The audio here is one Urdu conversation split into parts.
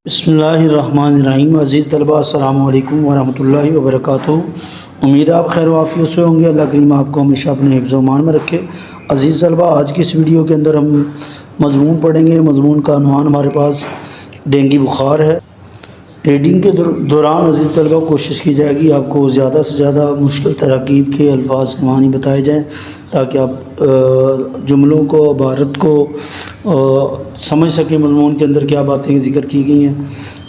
بسم اللہ الرحمن الرحیم۔ عزیز طلباء السلام علیکم ورحمۃ اللہ وبرکاتہ۔ امید آپ خیر و عافیت سے ہوں گے۔ اللہ کریم آپ کو ہمیشہ اپنے حفظ و امان میں رکھے۔ عزیز طلباء، آج کی اس ویڈیو کے اندر ہم مضمون پڑھیں گے۔ مضمون کا عنوان ہمارے پاس ڈینگی بخار ہے۔ ریڈنگ کے دوران عزیز طلباء کوشش کی جائے گی آپ کو زیادہ سے زیادہ مشکل تراکیب کے الفاظ کے معنی بتائے جائیں تاکہ آپ جملوں کو، عبارت کو سمجھ سکیں مضمون کے اندر کیا باتیں ذکر کی گئی ہیں۔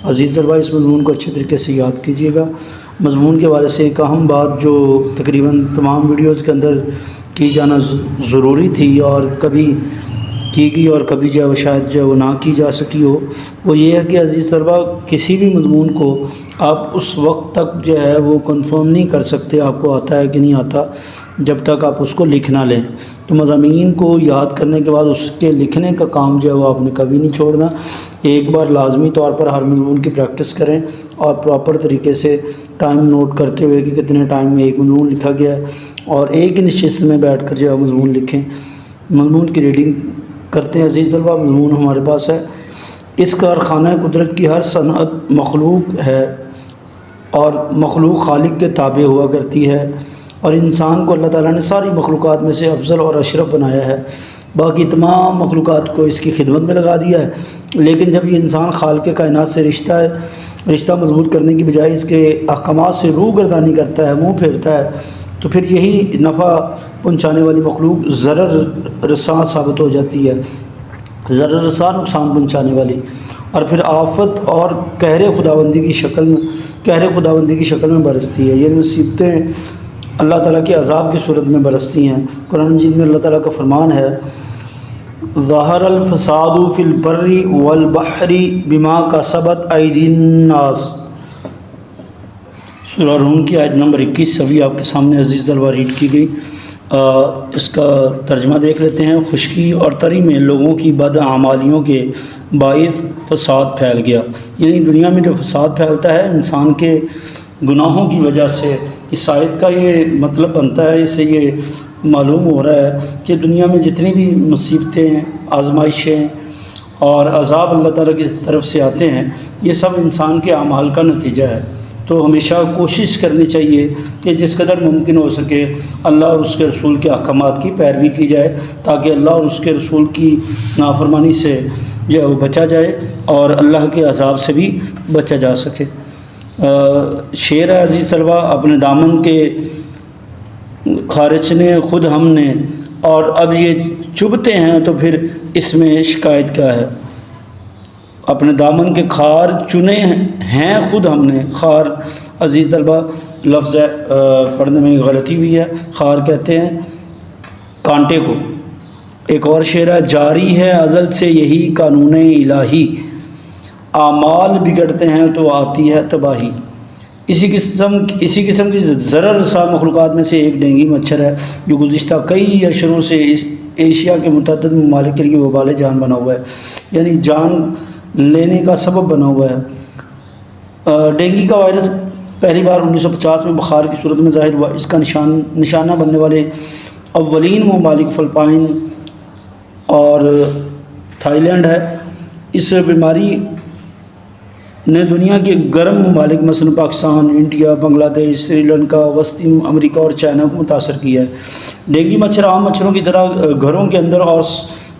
عزیز طلباء، اس مضمون کو اچھے طریقے سے یاد کیجیے گا۔ مضمون کے حوالے سے ایک اہم بات جو تقریباً تمام ویڈیوز کے اندر کی جانا ضروری تھی اور کبھی کی گئی اور کبھی جو ہے وہ شاید جو ہے وہ نہ کی جا سکی ہو، وہ یہ ہے کہ عزیز طلباء کسی بھی مضمون کو آپ اس وقت تک جو ہے وہ کنفرم نہیں کر سکتے آپ کو آتا ہے کہ نہیں آتا جب تک آپ اس کو لکھ نہ لیں۔ تو مضامین کو یاد کرنے کے بعد اس کے لکھنے کا کام جو ہے وہ آپ نے کبھی نہیں چھوڑنا۔ ایک بار لازمی طور پر ہر مضمون کی پریکٹس کریں اور پراپر طریقے سے ٹائم نوٹ کرتے ہوئے کہ کتنے ٹائم میں ایک مضمون لکھا گیا ہے اور ایک ہی نشست میں بیٹھ کر جو ہے مضمون لکھیں۔ مضمون کی ریڈنگ کرتے ہیں عزیز طلباء۔ مضمون ہمارے پاس ہے: اس کارخانہ قدرت کی ہر صنعت مخلوق ہے اور مخلوق خالق کے تابع ہوا کرتی ہے، اور انسان کو اللہ تعالیٰ نے ساری مخلوقات میں سے افضل اور اشرف بنایا ہے۔ باقی تمام مخلوقات کو اس کی خدمت میں لگا دیا ہے، لیکن جب یہ انسان خالق کائنات سے رشتہ مضبوط کرنے کی بجائے اس کے احکامات سے روگردانی کرتا ہے، منہ پھیرتا ہے، تو پھر یہی نفع پہنچانے والی مخلوق ضرر رساں ثابت ہو جاتی ہے، ضرر رساں نقصان پہنچانے والی، اور پھر آفت اور قہر خداوندی کی شکل میں برستی ہے۔ یہ مصیبتیں اللہ تعالیٰ کے عذاب کی صورت میں برستی ہیں۔ قرآن مجید میں اللہ تعالیٰ کا فرمان ہے: ظہر الفساد فی البر والبحر بما کسبت ایدی الناس۔ سورہ روم کی آیت نمبر 21 ابھی آپ کے سامنے عزیز طلباء ریڈ کی گئی۔ اس کا ترجمہ دیکھ لیتے ہیں: خشکی اور تری میں لوگوں کی بدعمالیوں کے باعث فساد پھیل گیا۔ یعنی دنیا میں جو فساد پھیلتا ہے انسان کے گناہوں کی وجہ سے۔ اس آیت کا یہ مطلب بنتا ہے، اس سے یہ معلوم ہو رہا ہے کہ دنیا میں جتنی بھی مصیبتیں، آزمائشیں اور عذاب اللہ تعالیٰ کی طرف سے آتے ہیں، یہ سب انسان کے اعمال کا نتیجہ ہے۔ تو ہمیشہ کوشش کرنی چاہیے کہ جس قدر ممکن ہو سکے اللہ اور اس کے رسول کے احکامات کی پیروی کی جائے تاکہ اللہ اور اس کے رسول کی نافرمانی سے جو ہے وہ بچا جائے اور اللہ کے عذاب سے بھی بچا جا سکے۔ شعر ہے عزیز طلباء: اپنے دامن کے خارچنے خود ہم نے، اور اب یہ چبھتے ہیں تو پھر اس میں شکایت کیا ہے۔ اپنے دامن کے خار چنے ہیں خود ہم نے۔ خار عزیز طلباء لفظ ہے، پڑھنے میں غلطی ہوئی ہے، خار کہتے ہیں کانٹے کو۔ ایک اور شعر ہے: جاری ہے ازل سے یہی قانون الہی، اعمال بگڑتے ہیں تو آتی ہے تباہی۔ اسی قسم کی ضرر رساں مخلوقات میں سے ایک ڈینگی مچھر ہے جو گزشتہ کئی اشروں سے ایشیا کے متعدد ممالک کے لیے وبال جان بنا ہوا ہے، یعنی جان لینے کا سبب بنا ہوا ہے۔ ڈینگی کا وائرس پہلی بار 1950 میں بخار کی صورت میں ظاہر ہوا۔ اس کا نشانہ بننے والے اولین ممالک فلپائن اور تھائی لینڈ ہے۔ اس بیماری نے دنیا کے گرم ممالک مثلا پاکستان، انڈیا، بنگلہ دیش، سری لنکا، وسطی امریکہ اور چائنا کو متاثر کیا ہے۔ ڈینگی مچھر عام مچھروں کی طرح گھروں کے اندر اور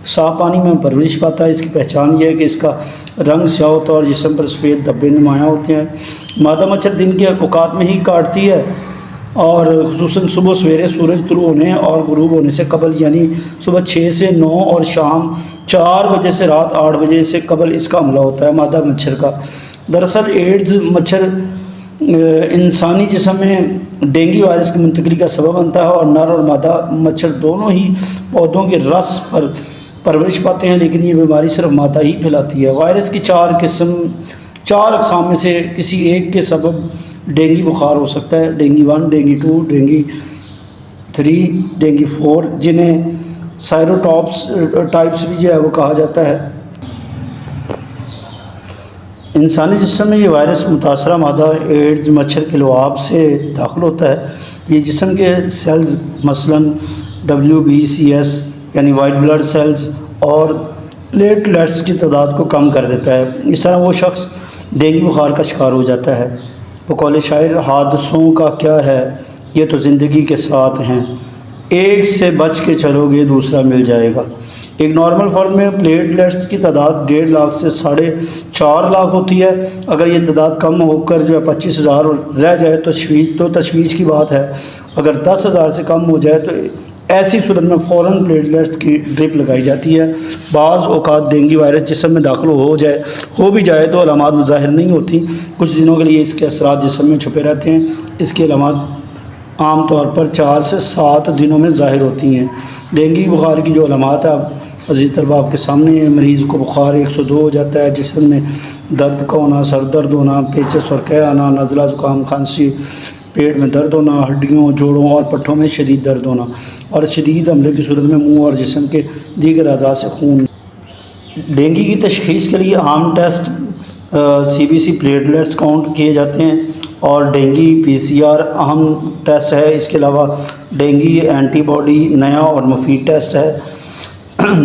صاف پانی میں پرورش پاتا ہے۔ اس کی پہچان یہ ہے کہ اس کا رنگ سیاہ ہوتا ہے اور جسم پر سفید دھبے نمایاں ہوتے ہیں۔ مادہ مچھر دن کے اوقات میں ہی کاٹتی ہے اور خصوصاً صبح سویرے سورج طلوع ہونے اور غروب ہونے سے قبل، یعنی صبح 6 سے 9 اور شام 4 بجے سے رات 8 بجے سے قبل اس کا حملہ ہوتا ہے مادہ مچھر کا۔ دراصل ایڈز مچھر انسانی جسم میں ڈینگی وائرس کی منتقلی کا سبب بنتا ہے، اور نر اور مادہ مچھر دونوں ہی پودوں کے رس پر پرورش پاتے ہیں، لیکن یہ بیماری صرف مادہ ہی پھیلاتی ہے۔ وائرس کی 4 اقسام میں سے کسی ایک کے سبب ڈینگی بخار ہو سکتا ہے: ڈینگی 1، ڈینگی 2، ڈینگی 3، ڈینگی 4، جنہیں ٹائپس بھی جو ہے وہ کہا جاتا ہے۔ انسانی جسم میں یہ وائرس متاثرہ مادہ ایڈز مچھر کے لعاب سے داخل ہوتا ہے۔ یہ جسم کے سیلز مثلاً WBCS یعنی وائٹ بلڈ سیلز اور پلیٹلیٹس کی تعداد کو کم کر دیتا ہے۔ اس طرح وہ شخص ڈینگی بخار کا شکار ہو جاتا ہے۔ بقول شاعر حادثوں کا کیا ہے، یہ تو زندگی کے ساتھ ہیں، ایک سے بچ کے چلو گے دوسرا مل جائے گا۔ ایک نارمل فرد میں پلیٹلیٹس کی تعداد 1.5 لاکھ سے 4.5 لاکھ ہوتی ہے۔ اگر یہ تعداد کم ہو کر 25,000 رہ جائے تو تشویش کی بات ہے۔ اگر 10,000 سے کم ہو جائے تو ایسی صورت میں فوراً پلیٹلیٹس کی ڈرپ لگائی جاتی ہے۔ بعض اوقات ڈینگی وائرس جسم میں داخل ہو بھی جائے تو علامات ظاہر نہیں ہوتی، کچھ دنوں کے لیے اس کے اثرات جسم میں چھپے رہتے ہیں۔ اس کی علامات عام طور پر 4 سے 7 دنوں میں ظاہر ہوتی ہیں۔ ڈینگی بخار کی جو علامات ہے عزیز طلباء آپ کے سامنے ہے۔ مریض کو بخار 102 ہو جاتا ہے، جسم میں درد کا ہونا، سر درد ہونا، پیچس اور قے آنا، نزلہ زکام، کھانسی، پیٹ میں درد ہونا، ہڈیوں، جوڑوں اور پٹھوں میں شدید درد ہونا، اور شدید حملے کی صورت میں منہ اور جسم کے دیگر اعضاء سے خون۔ ڈینگی کی تشخیص کے لیے عام ٹیسٹ CBC پلیٹلیٹس کاؤنٹ کیے جاتے ہیں اور ڈینگی PCR اہم ٹیسٹ ہے۔ اس کے علاوہ ڈینگی اینٹی باڈی نیا اور مفید ٹیسٹ ہے۔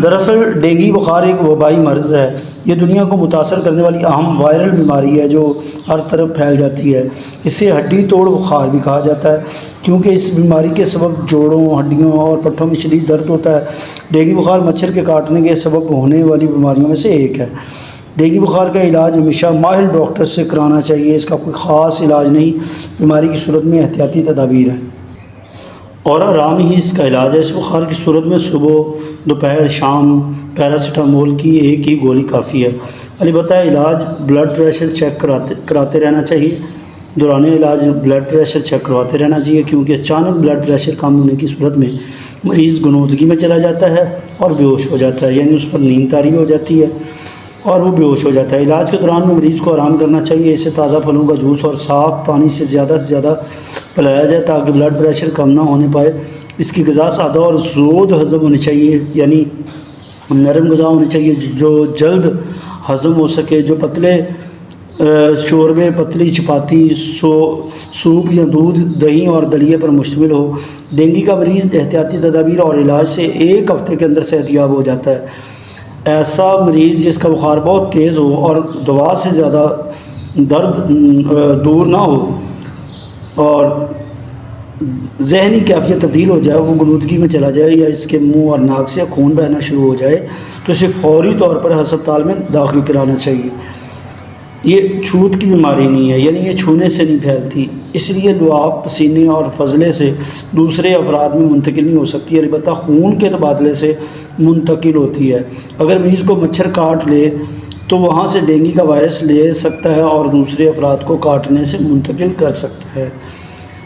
دراصل ڈینگی بخار ایک وبائی مرض ہے۔ یہ دنیا کو متاثر کرنے والی اہم وائرل بیماری ہے جو ہر طرف پھیل جاتی ہے۔ اسے ہڈی توڑ بخار بھی کہا جاتا ہے کیونکہ اس بیماری کے سبب جوڑوں، ہڈیوں اور پٹھوں میں شدید درد ہوتا ہے۔ ڈینگی بخار مچھر کے کاٹنے کے سبب ہونے والی بیماریوں میں سے ایک ہے۔ ڈینگی بخار کا علاج ہمیشہ ماہر ڈاکٹر سے کرانا چاہیے۔ اس کا کوئی خاص علاج نہیں، بیماری کی صورت میں احتیاطی تدابیر ہیں اور آرام ہی اس کا علاج ہے۔ اس بخار کی صورت میں صبح، دوپہر، شام پیراسیٹامول کی ایک ہی گولی کافی ہے۔ البتہ علاج بلڈ پریشر چیک کراتے رہنا چاہیے۔ دوران علاج بلڈ پریشر چیک کرواتے رہنا چاہیے کیونکہ اچانک بلڈ پریشر کم ہونے کی صورت میں مریض غنودگی میں چلا جاتا ہے اور بے ہوش ہو جاتا ہے، یعنی اس پر نیند طاری ہو جاتی ہے اور وہ بے ہوش ہو جاتا ہے۔ علاج کے دوران میں مریض کو آرام کرنا چاہیے۔ اسے تازہ پھلوں کا جوس اور صاف پانی سے زیادہ پلایا جائے تاکہ بلڈ پریشر کم نہ ہونے پائے۔ اس کی غذا سادہ اور زود ہضم ہونی چاہیے، یعنی نرم غذا ہونی چاہیے جو جلد ہضم ہو سکے، جو پتلے شوربے، پتلی چپاتی، سوپ یا دودھ، دہی اور دلیے پر مشتمل ہو۔ ڈینگی کا مریض احتیاطی تدابیر اور علاج سے 1 ہفتے کے اندر صحت یاب ہو جاتا ہے۔ ایسا مریض جس کا بخار بہت تیز ہو اور دوا سے زیادہ درد دور نہ ہو اور ذہنی کیفیت تبدیل ہو جائے، وہ غنودگی میں چلا جائے یا اس کے منہ اور ناک سے خون بہنا شروع ہو جائے تو اسے فوری طور پر ہسپتال میں داخل کرانا چاہیے۔ یہ چھوت کی بیماری نہیں ہے، یعنی یہ چھونے سے نہیں پھیلتی، اس لیے لعاب، پسینے اور فضلے سے دوسرے افراد میں منتقل نہیں ہو سکتی، البتہ خون کے تبادلے سے منتقل ہوتی ہے۔ اگر مریض کو مچھر کاٹ لے تو وہاں سے ڈینگی کا وائرس لے سکتا ہے اور دوسرے افراد کو کاٹنے سے منتقل کر سکتا ہے۔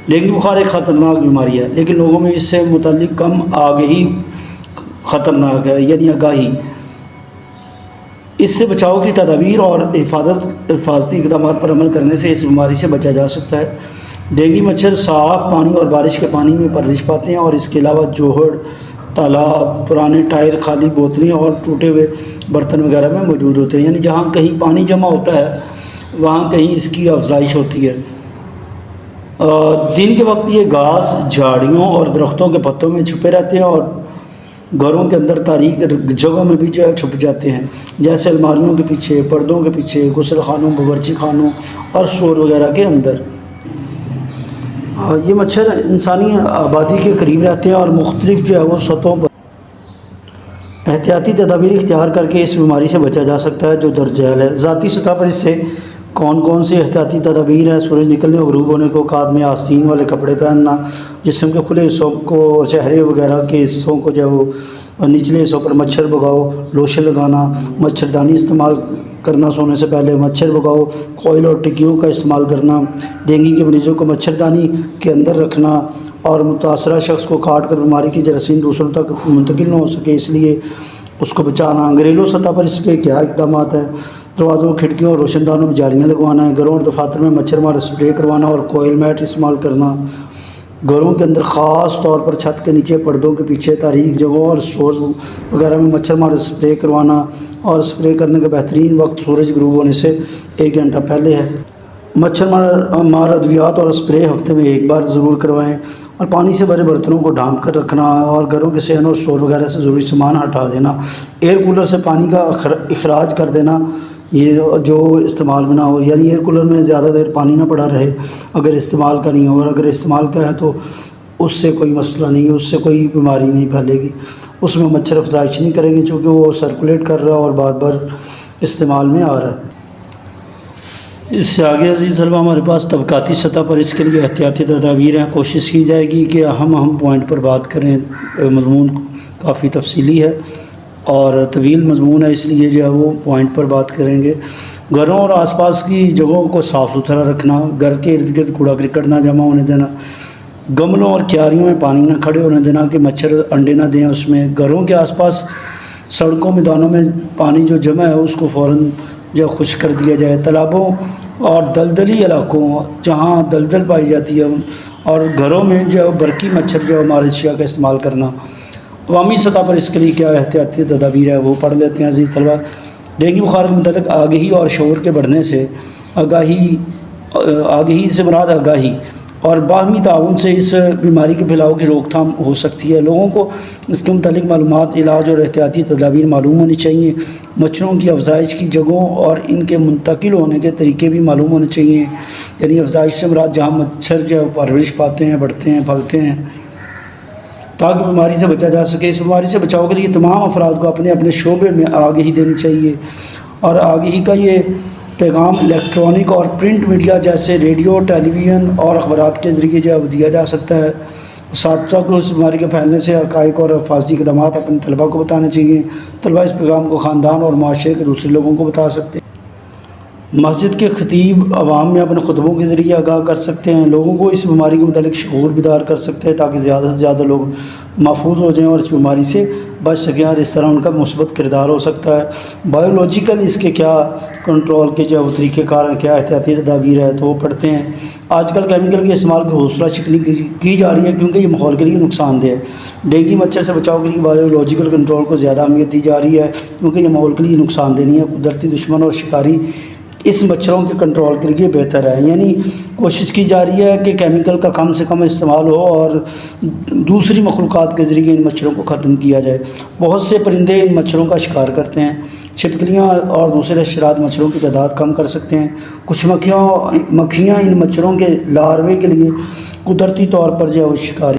ڈینگی بخار ایک خطرناک بیماری ہے لیکن لوگوں میں اس سے متعلق کم آگہی خطرناک ہے، یعنی آگاہی۔ اس سے بچاؤ کی تدابیر اور حفاظتی اقدامات پر عمل کرنے سے اس بیماری سے بچا جا سکتا ہے۔ ڈینگی مچھر صاف پانی اور بارش کے پانی میں پرورش پاتے ہیں اور اس کے علاوہ جوہڑ، تالاب، پرانے ٹائر، خالی بوتلیں اور ٹوٹے ہوئے برتن وغیرہ میں موجود ہوتے ہیں، یعنی جہاں کہیں پانی جمع ہوتا ہے وہاں کہیں اس کی افزائش ہوتی ہے۔ دن کے وقت یہ گھاس، جھاڑیوں اور درختوں کے پتوں میں چھپے رہتے ہیں اور گھروں کے اندر تاریک جگہوں میں بھی چھپ جاتے ہیں، جیسے الماریوں کے پیچھے، پردوں کے پیچھے، غسل خانوں، باورچی خانوں اور اسٹور وغیرہ کے اندر۔ یہ مچھر انسانی آبادی کے قریب رہتے ہیں اور مختلف وہ سطحوں پر احتیاطی تدابیر اختیار کر کے اس بیماری سے بچا جا سکتا ہے جو درج ذیل ہے۔ ذاتی سطح پر اس سے کون سی احتیاطی تدابیر ہیں؟ سورج نکلنے اور غروب ہونے کو کاد میں آستین والے کپڑے پہننا، جسم کے کھلے حصوں کو، چہرے وغیرہ کے حصوں کو نچلے حصوں پر مچھر بھگاؤ، لوشن لگانا، مچھردانی استعمال کرنا، سونے سے پہلے مچھر بھگاؤ، کوئل اور ٹکیوں کا استعمال کرنا، ڈینگی کے مریضوں کو مچھردانی کے اندر رکھنا اور متاثرہ شخص کو کاٹ کر بیماری کی جراثیم دوسروں تک منتقل نہ ہو سکے اس لیے اس کو بچانا۔ گھریلو سطح پر اس کے کیا اقدامات ہیں؟ دروازوں، کھڑکیوں اور روشن دانوں میں جالیاں لگوانا ہے، گھروں اور دفاتر میں مچھر مار اسپرے کروانا اور کوئل میٹ استعمال کرنا، گھروں کے اندر خاص طور پر چھت کے نیچے، پردوں کے پیچھے، تاریک جگہوں اور اسٹورز وغیرہ میں مچھر مار اسپرے کروانا، اور اسپرے کرنے کا بہترین وقت سورج غروب ہونے سے 1 گھنٹہ پہلے ہے۔ مچھر مار ادویات اور اسپرے ہفتے میں 1 بار ضرور کروائیں اور پانی سے بھرے برتنوں کو ڈھانپ کر رکھنا اور گھروں کے صحن اور اسٹور وغیرہ سے ضروری سامان ہٹا دینا، ایئر کولر سے پانی کا اخراج کر دینا یہ جو استعمال میں نہ ہو، یعنی ایئر کولر میں زیادہ دیر پانی نہ پڑا رہے اگر استعمال کا نہیں ہو، اور اگر استعمال کا ہے تو اس سے کوئی مسئلہ نہیں، اس سے کوئی بیماری نہیں پھیلے گی، اس میں مچھر افزائش نہیں کریں گے چونکہ وہ سرکولیٹ کر رہا ہے اور بار بار استعمال میں آ رہا ہے۔ اس سے آگے عزیز طلبہ ہمارے پاس طبقاتی سطح پر اس کے لیے احتیاطی تدابیر ہیں، کوشش کی جائے گی کہ ہم پوائنٹ پر بات کریں، مضمون کافی تفصیلی ہے اور طویل مضمون ہے، اس لیے جو ہے وہ پوائنٹ پر بات کریں گے۔ گھروں اور آس پاس کی جگہوں کو صاف ستھرا رکھنا، گھر کے ارد گرد کوڑا کرکٹ نہ جمع ہونے دینا، گملوں اور کیاریوں میں پانی نہ کھڑے ہونے دینا کہ مچھر انڈے نہ دیں اس میں، گھروں کے آس پاس سڑکوں میدانوں میں پانی جو جمع ہے اس کو فوراً جو خشک کر دیا جائے، تالابوں اور دلدلی علاقوں جہاں دلدل پائی جاتی ہے اور گھروں میں جو برقی مچھر جو ہمارے اشیاء کا استعمال کرنا۔ عوامی سطح پر اس کے لیے کیا احتیاطی تدابیر ہے وہ پڑھ لیتے ہیں عزیز طلبہ۔ ڈینگی بخار کے متعلق آگہی اور شعور کے بڑھنے سے آگہی سے مراد آگاہی اور باہمی تعاون سے اس بیماری کے پھیلاؤ کی روک تھام ہو سکتی ہے۔ لوگوں کو اس کے متعلق معلومات، علاج اور احتیاطی تدابیر معلوم ہونی چاہیے۔ مچھروں کی افزائش کی جگہوں اور ان کے منتقل ہونے کے طریقے بھی معلوم ہونے چاہیے، یعنی افزائش سے مراد جہاں مچھر جو پرورش پاتے ہیں، بڑھتے ہیں، پھلتے ہیں، تاکہ بیماری سے بچا جا سکے۔ اس بیماری سے بچاؤ کے لیے تمام افراد کو اپنے اپنے شعبے میں آگہی دینی چاہیے، اور آگہی کا یہ پیغام الیکٹرانک اور پرنٹ میڈیا جیسے ریڈیو، ٹیلی ویژن اور اخبارات کے ذریعے جو دیا جا سکتا ہے۔ اساتذہ کو اس بیماری کے پھیلنے سے حقائق اور حفاظتی اقدامات اپنے طلباء کو بتانے چاہیے۔ طلباء اس پیغام کو خاندان اور معاشرے کے دوسرے لوگوں کو بتا سکتے ہیں۔ مسجد کے خطیب عوام میں اپنے خطبوں کے ذریعے آگاہ کر سکتے ہیں، لوگوں کو اس بیماری کے متعلق شعور بیدار کر سکتے ہیں تاکہ زیادہ سے زیادہ لوگ محفوظ ہو جائیں اور اس بیماری سے بچ سکیں، اور اس طرح ان کا مثبت کردار ہو سکتا ہے۔ بایولوجیکل اس کے کیا کنٹرول کے جو طریقہ کار ہیں، کیا احتیاطی تدابیر ہے تو وہ پڑھتے ہیں۔ آج کل کیمیکل کے استعمال کی حوصلہ شکنی کی جا رہی ہے کیونکہ یہ ماحول کے لیے نقصان دہ ہے۔ ڈینگی مچھر سے بچاؤ کے لیے بایولوجیکل کنٹرول کو زیادہ اہمیت دی جا رہی ہے کیونکہ یہ ماحول کے لیے نقصان دہ نہیں ہے۔ قدرتی دشمن اور شکاری اس مچھروں کے کنٹرول کے لیے بہتر ہے، یعنی کوشش کی جا رہی ہے کہ کیمیکل کا کم سے کم استعمال ہو اور دوسری مخلوقات کے ذریعے ان مچھروں کو ختم کیا جائے۔ بہت سے پرندے ان مچھروں کا شکار کرتے ہیں، چھپکلیاں اور دوسرے حشرات مچھروں کی تعداد کم کر سکتے ہیں۔ کچھ مکھیاں ان مچھروں کے لاروے کے لیے قدرتی طور پر جو ہے وہ شکار۔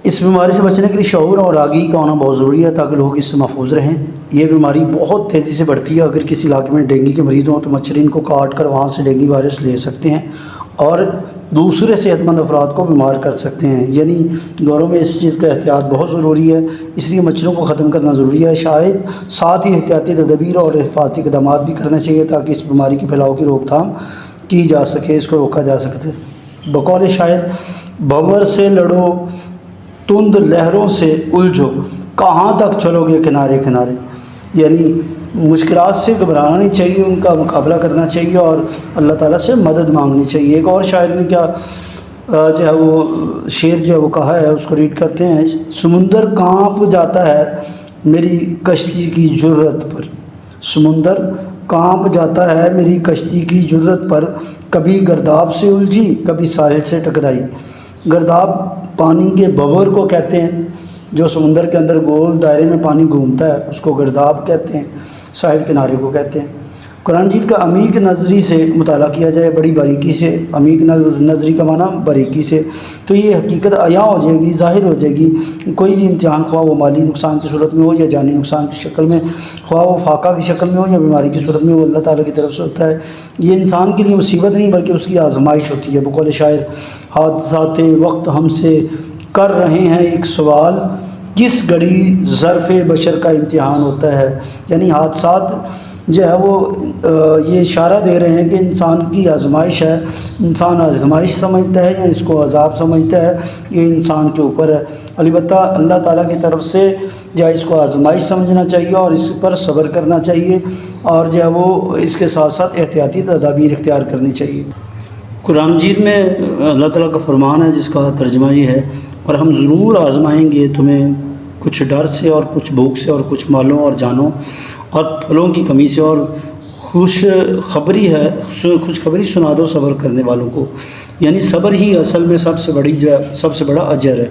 اس بیماری سے بچنے کے لیے شعور اور آگاہی کا ہونا بہت ضروری ہے تاکہ لوگ اس سے محفوظ رہیں۔ یہ بیماری بہت تیزی سے بڑھتی ہے، اگر کسی علاقے میں ڈینگی کے مریض ہوں تو مچھر ان کو کاٹ کر وہاں سے ڈینگی وائرس لے سکتے ہیں اور دوسرے صحت مند افراد کو بیمار کر سکتے ہیں، یعنی گھروں میں اس چیز کا احتیاط بہت ضروری ہے، اس لیے مچھروں کو ختم کرنا ضروری ہے۔ شاید ساتھ ہی احتیاطی تدابیر اور حفاظتی اقدامات بھی کرنا چاہیے تاکہ اس بیماری کے پھیلاؤ کی روک تھام کی جا سکے، اس کو روکا جا سکے۔ بقول شاعر، بھنور سے لڑو تند لہروں سے الجھو، کہاں تک چلو گے کنارے کنارے، یعنی مشکلات سے گھبرانا نہیں چاہیے، ان کا مقابلہ کرنا چاہیے اور اللہ تعالیٰ سے مدد مانگنی چاہیے۔ ایک اور شاعر نے کیا جو ہے وہ شعر جو ہے وہ کہا ہے، اس کو ریڈ کرتے ہیں۔ سمندر کانپ جاتا ہے میری کشتی کی جرت پر، سمندر کانپ جاتا ہے میری کشتی کی جرت پر، کبھی گرداب سے الجھی کبھی ساحل سے ٹکرائی۔ گرداب پانی کے بھنور کو کہتے ہیں، جو سمندر کے اندر گول دائرے میں پانی گھومتا ہے اس کو گرداب کہتے ہیں، ساحل کنارے کو کہتے ہیں۔ قرآن مجید کا عمیق نظری سے مطالعہ کیا جائے، بڑی باریکی سے، عمیق نظری کا معنی باریکی سے، تو یہ حقیقت عیاں ہو جائے گی، ظاہر ہو جائے گی۔ کوئی بھی امتحان، خواہ وہ مالی نقصان کی صورت میں ہو یا جانی نقصان کی شکل میں، خواہ وہ فاقہ کی شکل میں ہو یا بیماری کی صورت میں، وہ اللہ تعالیٰ کی طرف سے ہوتا ہے۔ یہ انسان کے لیے مصیبت نہیں بلکہ اس کی آزمائش ہوتی ہے۔ بقول شاعر، حادثات وقت ہم سے کر رہے ہیں ایک سوال، کس گھڑی ظرف بشر کا امتحان ہوتا ہے، یعنی حادثات جو ہے وہ یہ اشارہ دے رہے ہیں کہ انسان کی آزمائش ہے، انسان آزمائش سمجھتا ہے یا اس کو عذاب سمجھتا ہے، یہ انسان کے اوپر ہے۔ البتہ اللہ تعالیٰ کی طرف سے جو ہے اس کو آزمائش سمجھنا چاہیے اور اس پر صبر کرنا چاہیے، اور جو ہے وہ اس کے ساتھ ساتھ احتیاطی تدابیر اختیار کرنی چاہیے۔ قرآن مجید میں اللہ تعالیٰ کا فرمان ہے جس کا ترجمہ یہ ہے، اور ہم ضرور آزمائیں گے تمہیں کچھ ڈر سے اور کچھ بھوک سے اور کچھ مالوں اور جانوں اور پھلوں کی کمی سے اور خوش خبری ہے، خوشخبری سنا دو صبر کرنے والوں کو، یعنی صبر ہی اصل میں سب سے بڑا اجر ہے۔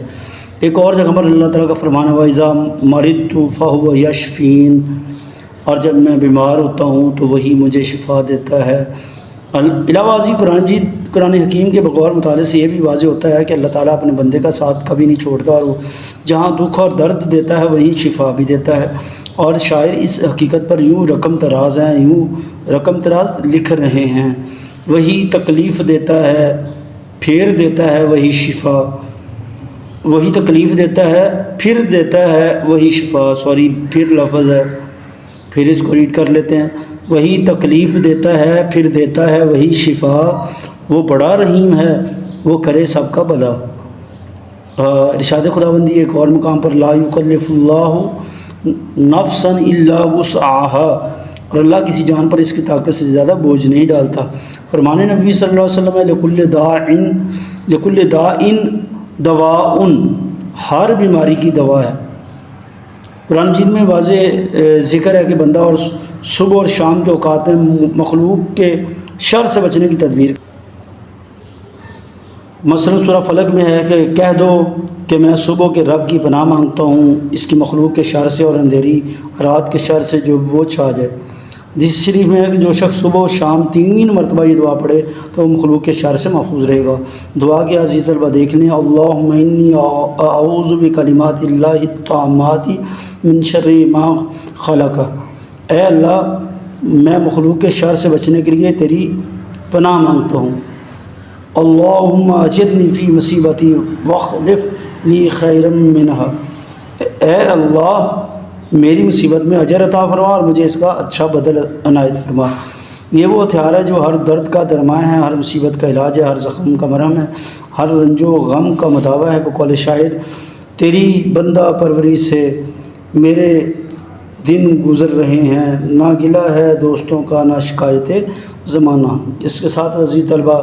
ایک اور جگہ پر اللہ تعالیٰ کا فرمان ہے وَإِذَا مَرِضْتُ فَهُوَ يَشْفِينِ، اور جب میں بیمار ہوتا ہوں تو وہی مجھے شفا دیتا ہے۔ علاوہ ازیں قرآن حکیم کے بغور مطالعے سے یہ بھی واضح ہوتا ہے کہ اللہ تعالیٰ اپنے بندے کا ساتھ کبھی نہیں چھوڑتا، اور وہ جہاں دکھ اور درد دیتا ہے وہیں شفا بھی دیتا ہے۔ اور شاعر اس حقیقت پر یوں رقم تراز لکھ رہے ہیں، وہی تکلیف دیتا ہے پھر دیتا ہے وہی شفا، وہی تکلیف دیتا ہے پھر دیتا ہے وہی شفا، پھر لفظ ہے، پھر اس کو ریڈ کر لیتے ہیں، وہی تکلیف دیتا ہے پھر دیتا ہے وہی شفا، وہ بڑا رحیم ہے وہ کرے سب کا بھلا۔ ارشاد خداوندی ایک اور مقام پر لا یکلف اللہ نفسا الا وسعها، اور اللہ کسی جان پر اس کی طاقت سے زیادہ بوجھ نہیں ڈالتا۔ فرمان نبی صلی اللہ علیہ وسلم لکل داء دواء، ہر بیماری کی دوا ہے۔ قرآن مجید میں واضح ذکر ہے کہ بندہ اور صبح اور شام کے اوقات میں مخلوق کے شر سے بچنے کی تدبیر، مثلا سورہ فلق میں ہے کہ کہہ دو کہ میں صبح کے رب کی پناہ مانگتا ہوں اس کی مخلوق کے شر سے اور اندھیری رات کے شر سے جو وہ چھا جائے۔ حدیث شریف میں ہے کہ جو شخص صبح و شام 3 مرتبہ یہ دعا پڑھے تو وہ مخلوق کے شر سے محفوظ رہے گا۔ دعا کے عزیز طلبہ دیکھ لیں، اللہم انی اعوذ بکلمات اللہ التامات من شر ما خلق، اے اللہ میں مخلوق کے شر سے بچنے کے لیے تیری پناہ مانگتا ہوں۔ اللہم اجرنی فی مصیبتی واخلف لی خیرا منہا، اے اللہ میری مصیبت میں اجر عطا فرما اور مجھے اس کا اچھا بدل عنایت فرما۔ یہ وہ ہتھیار ہے جو ہر درد کا درمان ہے، ہر مصیبت کا علاج ہے، ہر زخم کا مرہم ہے، ہر رنج و غم کا مداوع ہے۔ بقول شاعر تیری بندہ پروری سے میرے دن گزر رہے ہیں، نہ گلہ ہے دوستوں کا نہ شکایت زمانہ۔ اس کے ساتھ عزیز طلبہ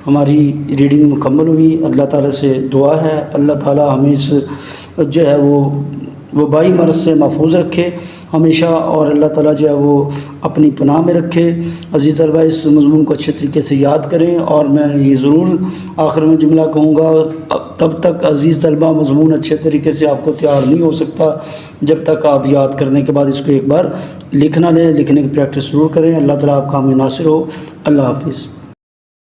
ہماری ریڈنگ مکمل ہوئی۔ اللہ تعالیٰ سے دعا ہے اللہ تعالیٰ ہمیں اس جو ہے وہ وبائی مرض سے محفوظ رکھے ہمیشہ، اور اللہ تعالیٰ جو ہے وہ اپنی پناہ میں رکھے۔ عزیز طلبہ اس مضمون کو اچھے طریقے سے یاد کریں، اور میں یہ ضرور آخر میں جملہ کہوں گا، تب تک عزیز طلبہ مضمون اچھے طریقے سے آپ کو تیار نہیں ہو سکتا جب تک آپ یاد کرنے کے بعد اس کو ایک بار لکھنا لیں، لکھنے کی پریکٹس ضرور کریں۔ اللہ تعالیٰ آپ کا حامی ناصر ہو۔ اللہ حافظ۔